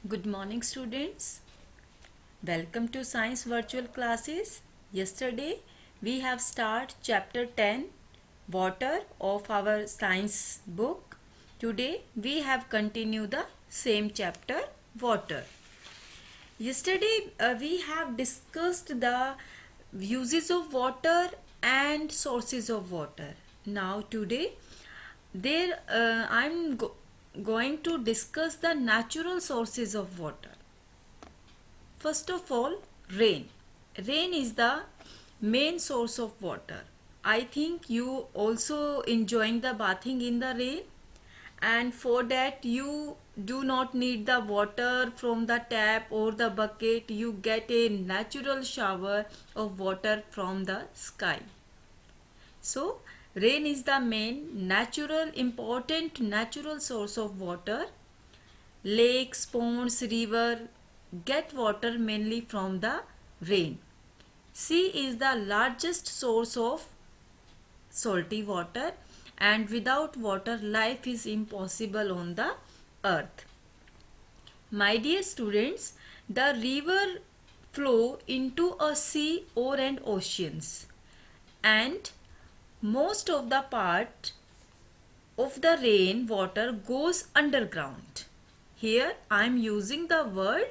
Good morning, students. Welcome to Science Virtual Classes. Yesterday, we have started chapter 10, Water, of our science book. Today, we have continued the same chapter, Water. Yesterday, we have discussed the uses of water and sources of water. Now, today, I'm going to discuss the natural sources of water. First of all, rain. Rain is the main source of water. I think you also enjoying the bathing in the rain, and for that you do not need the water from the tap or the bucket. You get a natural shower of water from the sky. So rain is the main important natural source of water. Lakes, ponds, river get water mainly from the rain. Sea is the largest source of salty water, and without water life is impossible on the earth. My dear students, the river flow into a sea or an oceans, and most of the part of the rain water goes underground. Here I am using the word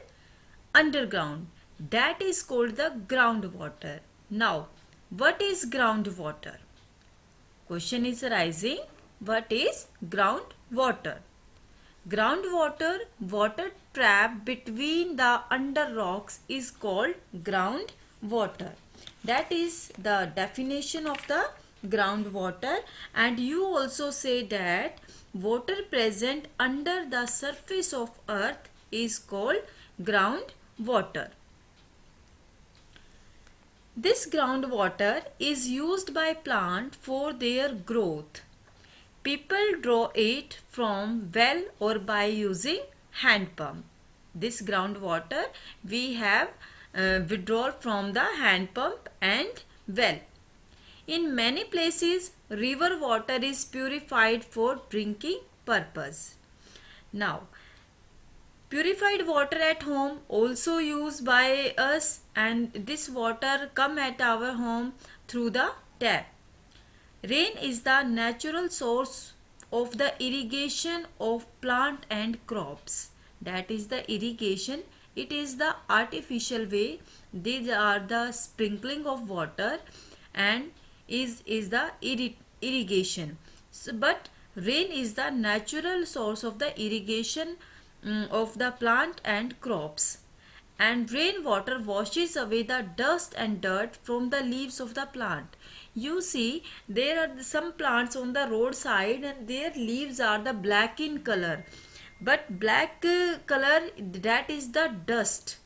underground. That is called the groundwater. Now, what is groundwater? Question is arising. What is groundwater? Groundwater, water trapped between the under rocks, is called groundwater. That is the definition of the groundwater. And you also say that water present under the surface of earth is called groundwater. This groundwater is used by plants for their growth. People draw it from well or by using hand pump. This groundwater we have withdrawal from the hand pump and well. In many places, river water is purified for drinking purpose. Now, purified water at home also used by us, and this water come at our home through the tap. Rain is the natural source of the irrigation of plant and crops. That is the irrigation. It is the artificial way. These are the sprinkling of water and is the irrigation. So, but rain is the natural source of the irrigation of the plant and crops. And rainwater washes away the dust and dirt from the leaves of the plant. You see, there are some plants on the roadside and their leaves are the black in color. But black color, that is the dust,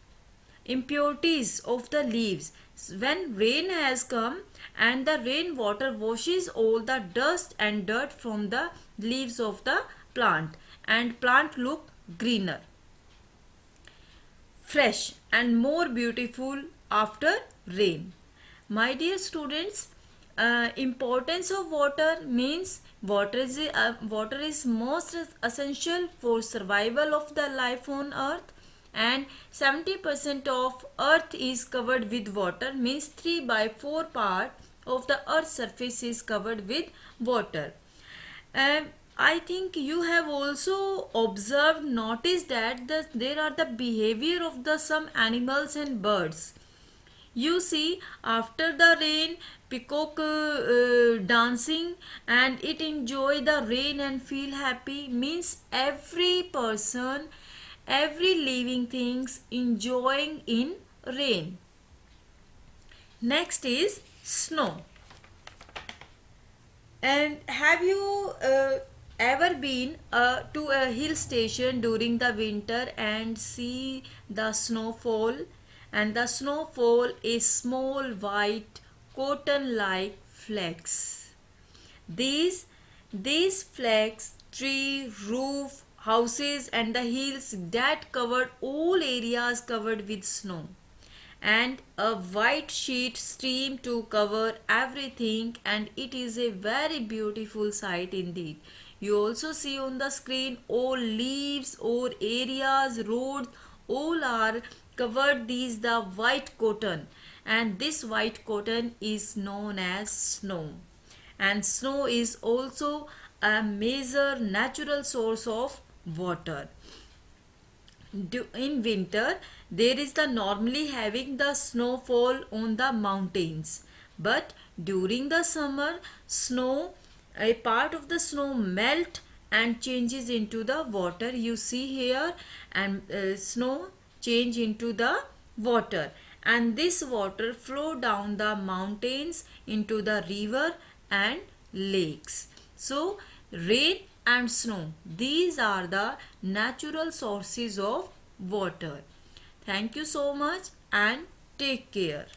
impurities of the leaves. When rain has come and the rainwater washes all the dust and dirt from the leaves of the plant, and plant look greener, fresh and more beautiful after rain. My dear students, importance of water means water is most essential for survival of the life on earth, and 70% of earth is covered with water, means 3 by 4 part of the earth's surface is covered with water. I think you have also observed, noticed that there are the behavior of the some animals and birds. You see, after the rain, peacock dancing, and it enjoy the rain and feel happy. Means every person, every living things enjoying in rain. Next is snow. And have you ever been to a hill station during the winter and see the snowfall? And the snowfall is small white cotton like flakes. These flakes, tree, roof, houses and the hills that covered all areas covered with snow, and a white sheet stream to cover everything, and it is a very beautiful sight indeed. You also see on the screen all leaves, all areas, roads, all are covered these the white cotton, and this white cotton is known as snow. And snow is also a major natural source of water. In winter there is the normally having the snowfall on the mountains, but during the summer snow, a part of the snow melt and changes into the water. You see here, and snow change into the water, and this water flow down the mountains into the river and lakes. So rain and snow, these are the natural sources of water. Thank you so much and take care.